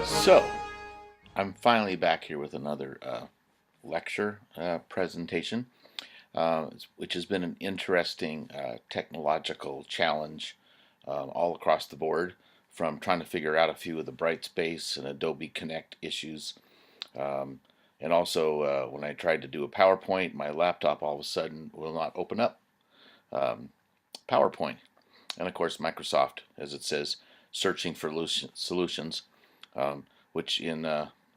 So, I'm finally back here with another lecture presentation, which has been an interesting technological challenge all across the board, from trying to figure out a few of the Brightspace and Adobe Connect issues. Um, and also, when I tried to do a PowerPoint, my laptop all of a sudden will not open up um, PowerPoint. And of course, Microsoft, as it says, searching for solutions, um, which in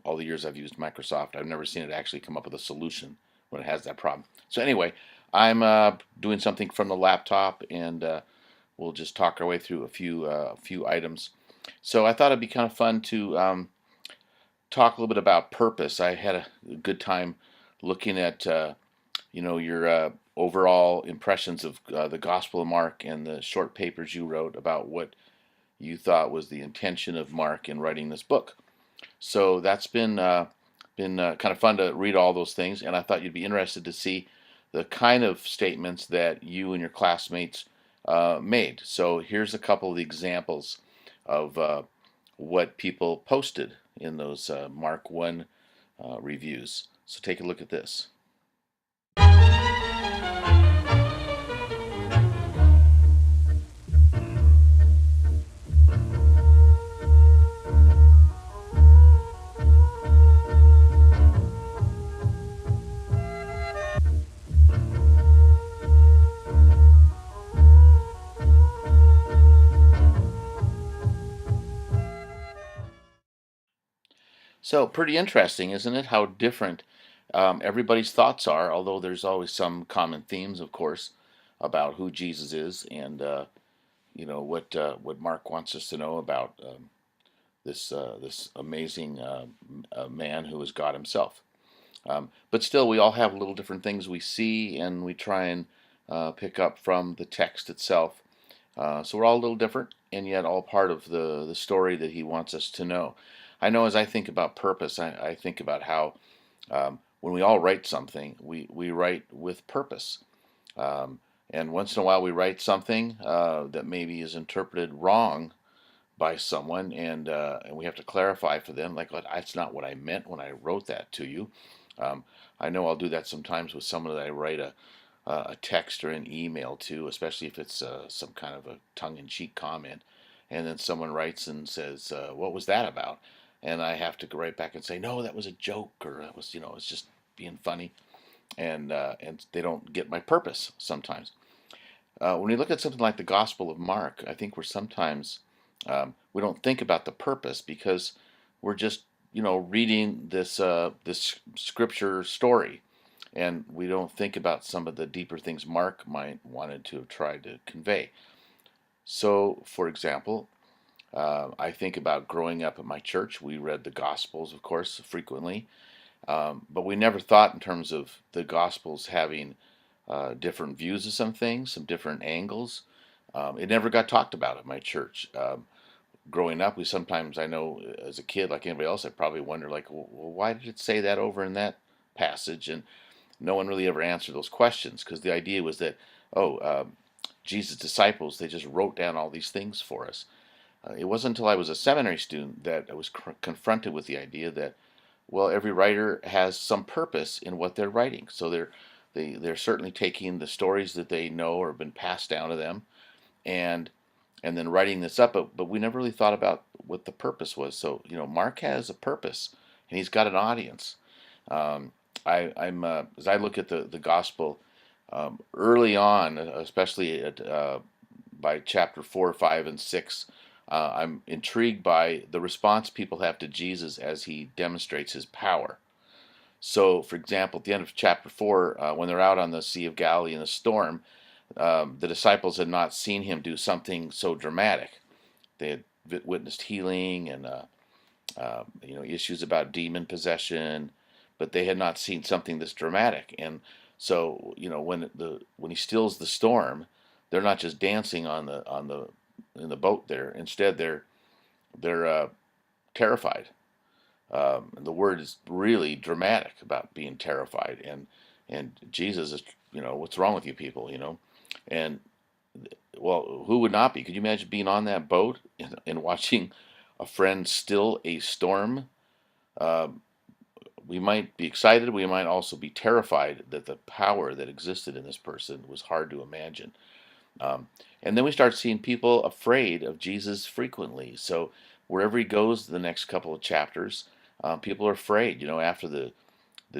all the years I've used Microsoft, I've never seen it actually come up with a solution when it has that problem. So anyway, I'm doing something from the laptop, and we'll just talk our way through a few items. So I thought it'd be kind of fun to talk a little bit about purpose. I had a good time looking at your overall impressions of the Gospel of Mark and the short papers you wrote about what you thought was the intention of Mark in writing this book. So that's been kind of fun to read all those things, and I thought you'd be interested to see the kind of statements that you and your classmates made. So here's a couple of the examples of what people posted in those Mark 1 reviews. So take a look at this. So pretty interesting, isn't it? How different everybody's thoughts are. Although there's always some common themes, of course, about who Jesus is and what Mark wants us to know about this amazing man who is God Himself. But still, we all have little different things we see, and we try and pick up from the text itself. So we're all a little different, and yet all part of the story that He wants us to know. I know as I think about purpose, I think about how when we all write something, we write with purpose. And once in a while, we write something that maybe is interpreted wrong by someone, and we have to clarify for them, like, "Well, that's not what I meant when I wrote that to you." Um, I know I'll do that sometimes with someone that I write a text or an email to, especially if it's some kind of a tongue-in-cheek comment, and then someone writes and says, "What was that about?" And I have to go right back and say, "No, that was a joke," or "That was, it's just being funny," and they don't get my purpose sometimes. When we look at something like the Gospel of Mark, I think we're sometimes we don't think about the purpose because we're just reading this scripture story, and we don't think about some of the deeper things Mark might wanted to have tried to convey. So, for example, I think about growing up at my church. We read the Gospels, of course, frequently, but we never thought in terms of the Gospels having different views of some things, some different angles. It never got talked about at my church. Growing up, we sometimes, I know as a kid, like anybody else, I probably wonder, like, well, why did it say that over in that passage? And no one really ever answered those questions because the idea was that, oh, Jesus' disciples, they just wrote down all these things for us. It wasn't until I was a seminary student that I was confronted with the idea that, well, every writer has some purpose in what they're writing. So they're certainly taking the stories that they know or have been passed down to them, and and then writing this up. But we never really thought about what the purpose was. So Mark has a purpose, and he's got an audience. Um, I'm as I look at the gospel early on, especially by chapter 4, 5, and 6. I'm intrigued by the response people have to Jesus as he demonstrates his power. So, for example, at the end of chapter 4, when they're out on the Sea of Galilee in a storm, the disciples had not seen him do something so dramatic. They had witnessed healing and issues about demon possession, but they had not seen something this dramatic. And so when he stills the storm, they're not just dancing on the in the boat there. Instead, they're terrified. The word is really dramatic about being terrified, and Jesus is, what's wrong with you people, and well, who would not be? Could you imagine being on that boat and watching a friend still a storm? Uh, we might be excited. We might also be terrified that the power that existed in this person was hard to imagine. Um, and then we start seeing people afraid of Jesus frequently. So wherever he goes, the next couple of chapters, people are afraid. After the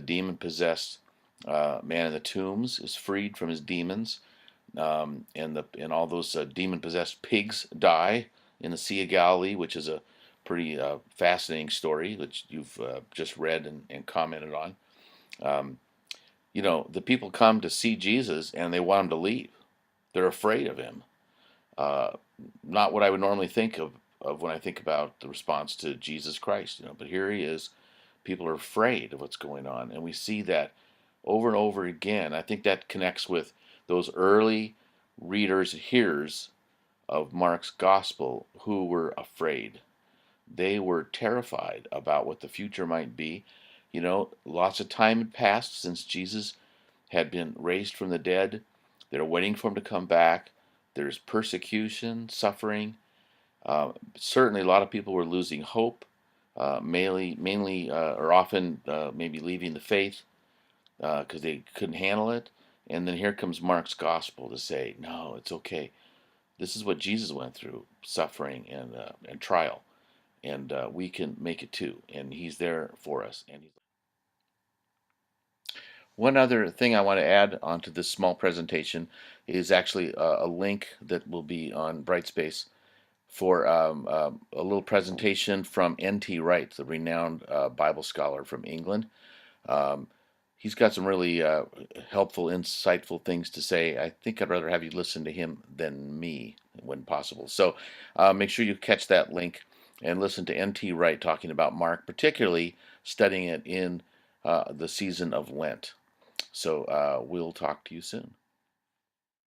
demon possessed man in the tombs is freed from his demons, and all those demon possessed pigs die in the Sea of Galilee, which is a pretty fascinating story which you've just read and commented on. Um, the people come to see Jesus and they want him to leave. They're afraid of him. Uh, Not what I would normally think of when I think about the response to Jesus Christ. But here he is. People are afraid of what's going on, and we see that over and over again. I think that connects with those early readers, hearers of Mark's gospel who were afraid. They were terrified about what the future might be. Lots of time had passed since Jesus had been raised from the dead. They're waiting for him to come back. There's persecution, suffering. Certainly, a lot of people were losing hope, mainly or often maybe leaving the faith because they couldn't handle it. And then here comes Mark's gospel to say, no, it's okay. This is what Jesus went through, suffering and trial, and we can make it too. And He's there for us. And one other thing I want to add onto this small presentation is actually a link that will be on Brightspace for a little presentation from N.T. Wright, the renowned Bible scholar from England. Um, he's got some really helpful, insightful things to say. I think I'd rather have you listen to him than me when possible. So make sure you catch that link and listen to N.T. Wright talking about Mark, particularly studying it in the season of Lent. So we'll talk to you soon.